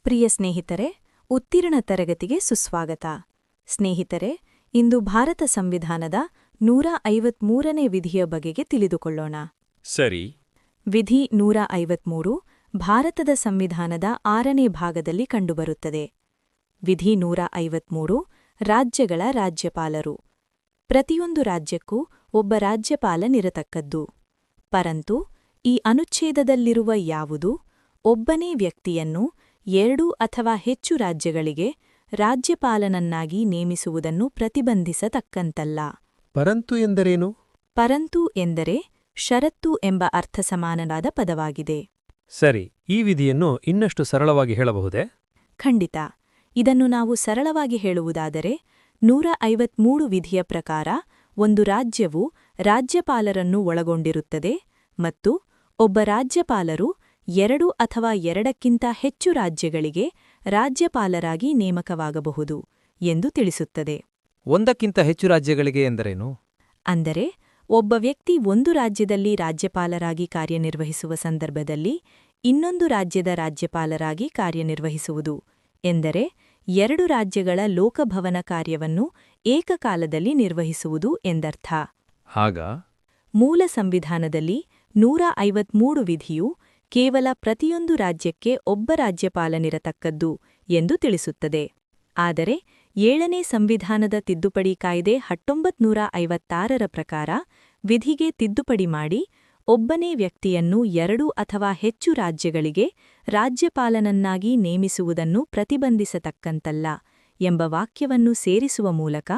ಪ್ರಿಯ ಸ್ನೇಹಿತರೆ, ಉತ್ತೀರ್ಣ ತರಗತಿಗೆ ಸುಸ್ವಾಗತ. ಸ್ನೇಹಿತರೆ, ಇಂದು ಭಾರತ ಸಂವಿಧಾನದ 153ನೇ ವಿಧಿಯ ಬಗೆಗೆ ತಿಳಿದುಕೊಳ್ಳೋಣ. ಸರಿ. ವಿಧಿ 153 ಭಾರತದ ಸಂವಿಧಾನದ 6ನೇ ಭಾಗದಲ್ಲಿ ಕಂಡುಬರುತ್ತದೆ. ವಿಧಿ 153 ರಾಜ್ಯಗಳ ರಾಜ್ಯಪಾಲರು. ಪ್ರತಿಯೊಂದು ರಾಜ್ಯಕ್ಕೂ ಒಬ್ಬ ರಾಜ್ಯಪಾಲನಿರತಕ್ಕದ್ದು. ಪರಂತು ಈ ಅನುಚ್ಛೇದದಲ್ಲಿರುವ ಯಾವುದೂ ಒಬ್ಬನೇ ವ್ಯಕ್ತಿಯನ್ನು 2 ಅಥವಾ ಹೆಚ್ಚು ರಾಜ್ಯಗಳಿಗೆ ರಾಜ್ಯಪಾಲನನ್ನಾಗಿ ನೇಮಿಸುವುದನ್ನು ಪ್ರತಿಬಂಧಿಸತಕ್ಕಂತಲ್ಲ. ಪರಂತು ಎಂದರೇನು? ಪರಂತು ಎಂದರೆ ಷರತ್ತು ಎಂಬ ಅರ್ಥಸಮಾನವಾದ ಪದವಾಗಿದೆ. ಸರಿ, ಈ ವಿಧಿಯನ್ನು ಇನ್ನಷ್ಟು ಸರಳವಾಗಿ ಹೇಳಬಹುದೇ? ಖಂಡಿತ. ಇದನ್ನು ನಾವು ಸರಳವಾಗಿ ಹೇಳುವುದಾದರೆ 153 ವಿಧಿಯ ಪ್ರಕಾರ ಒಂದು ರಾಜ್ಯವು ರಾಜ್ಯಪಾಲರನ್ನು ಒಳಗೊಂಡಿರುತ್ತದೆ ಮತ್ತು ಒಬ್ಬ ರಾಜ್ಯಪಾಲರು 2 ಅಥವಾ 2ಕ್ಕಿಂತ ಹೆಚ್ಚು ರಾಜ್ಯಗಳಿಗೆ ರಾಜ್ಯಪಾಲರಾಗಿ ನೇಮಕವಾಗಬಹುದು ಎಂದು ತಿಳಿಸುತ್ತದೆ. ಒಂದಕ್ಕಿಂತ ಹೆಚ್ಚು ರಾಜ್ಯಗಳಿಗೆ ಎಂದರೇನು? ಅಂದರೆ ಒಬ್ಬ ವ್ಯಕ್ತಿ ಒಂದು ರಾಜ್ಯದಲ್ಲಿ ರಾಜ್ಯಪಾಲರಾಗಿ ಕಾರ್ಯನಿರ್ವಹಿಸುವ ಸಂದರ್ಭದಲ್ಲಿ ಇನ್ನೊಂದು ರಾಜ್ಯದ ರಾಜ್ಯಪಾಲರಾಗಿ ಕಾರ್ಯನಿರ್ವಹಿಸುವುದು ಎಂದರೆ 2 ರಾಜ್ಯಗಳ ಲೋಕಭವನ ಕಾರ್ಯವನ್ನು ಏಕಕಾಲದಲ್ಲಿ ನಿರ್ವಹಿಸುವುದು ಎಂದರ್ಥ. ಹಾಗ ಮೂಲ ಸಂವಿಧಾನದಲ್ಲಿ 153 ವಿಧಿಯು ಕೇವಲ ಪ್ರತಿಯೊಂದು ರಾಜ್ಯಕ್ಕೆ ಒಬ್ಬ ರಾಜ್ಯಪಾಲನಿರತಕ್ಕದ್ದು ಎಂದು ತಿಳಿಸುತ್ತದೆ. ಆದರೆ 7ನೇ ಸಂವಿಧಾನದ ತಿದ್ದುಪಡಿ ಕಾಯ್ದೆ 1956ರ ಪ್ರಕಾರ ವಿಧಿಗೆ ತಿದ್ದುಪಡಿ ಮಾಡಿ ಒಬ್ಬನೇ ವ್ಯಕ್ತಿಯನ್ನು 2 ಅಥವಾ ಹೆಚ್ಚು ರಾಜ್ಯಗಳಿಗೆ ರಾಜ್ಯಪಾಲನನ್ನಾಗಿ ನೇಮಿಸುವುದನ್ನು ಪ್ರತಿಬಂಧಿಸತಕ್ಕಂತಲ್ಲ ಎಂಬ ವಾಕ್ಯವನ್ನು ಸೇರಿಸುವ ಮೂಲಕ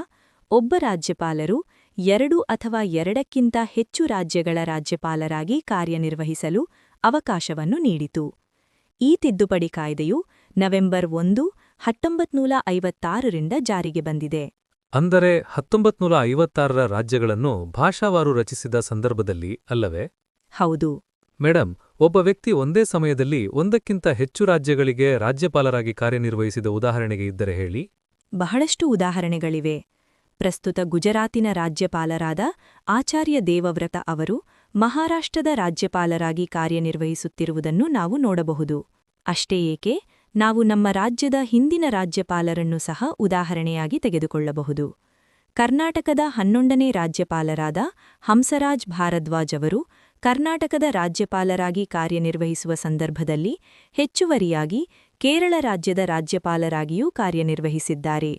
ಒಬ್ಬ ರಾಜ್ಯಪಾಲರು 2 ಅಥವಾ 2ಕ್ಕಿಂತ ಹೆಚ್ಚು ರಾಜ್ಯಗಳ ರಾಜ್ಯಪಾಲರಾಗಿ ಕಾರ್ಯನಿರ್ವಹಿಸಲು ಅವಕಾಶವನ್ನು ನೀಡಿತು. ಈ ತಿದ್ದುಪಡಿ ಕಾಯ್ದೆಯು ನವೆಂಬರ್ 1, 1956ರಿಂದ ಜಾರಿಗೆ ಬಂದಿದೆ. ಅಂದರೆ 1956ರ ರಾಜ್ಯಗಳನ್ನು ಭಾಷಾವಾರು ರಚಿಸಿದ ಸಂದರ್ಭದಲ್ಲಿ ಅಲ್ಲವೇ? ಹೌದು. ಮೇಡಂ, ಒಬ್ಬ ವ್ಯಕ್ತಿ ಒಂದೇ ಸಮಯದಲ್ಲಿ ಒಂದಕ್ಕಿಂತ ಹೆಚ್ಚು ರಾಜ್ಯಗಳಿಗೆ ರಾಜ್ಯಪಾಲರಾಗಿ ಕಾರ್ಯನಿರ್ವಹಿಸಿದ ಉದಾಹರಣೆಗೆ ಇದ್ದರೆ ಹೇಳಿ. ಬಹಳಷ್ಟು ಉದಾಹರಣೆಗಳಿವೆ. ಪ್ರಸ್ತುತ ಗುಜರಾತಿನ ರಾಜ್ಯಪಾಲರಾದ ಆಚಾರ್ಯ ದೇವವ್ರತ ಅವರು ಮಹಾರಾಷ್ಟ್ರದ ರಾಜ್ಯಪಾಲರಾಗಿ ಕಾರ್ಯನಿರ್ವಹಿಸುತ್ತಿರುವುದನ್ನು ನಾವು ನೋಡಬಹುದು. ಅಷ್ಟೇ ಏಕೆ, ನಾವು ನಮ್ಮ ರಾಜ್ಯದ ಹಿಂದಿನ ರಾಜ್ಯಪಾಲರನ್ನು ಸಹ ಉದಾಹರಣೆಯಾಗಿ ತೆಗೆದುಕೊಳ್ಳಬಹುದು. ಕರ್ನಾಟಕದ 11ನೇ ರಾಜ್ಯಪಾಲರಾದ ಹಂಸರಾಜ್ ಭಾರದ್ವಾಜ್ ಅವರು ಕರ್ನಾಟಕದ ರಾಜ್ಯಪಾಲರಾಗಿ ಕಾರ್ಯನಿರ್ವಹಿಸುವ ಸಂದರ್ಭದಲ್ಲಿ ಹೆಚ್ಚುವರಿಯಾಗಿ ಕೇರಳ ರಾಜ್ಯದ ರಾಜ್ಯಪಾಲರಾಗಿಯೂ ಕಾರ್ಯನಿರ್ವಹಿಸಿದ್ದಾರೆ.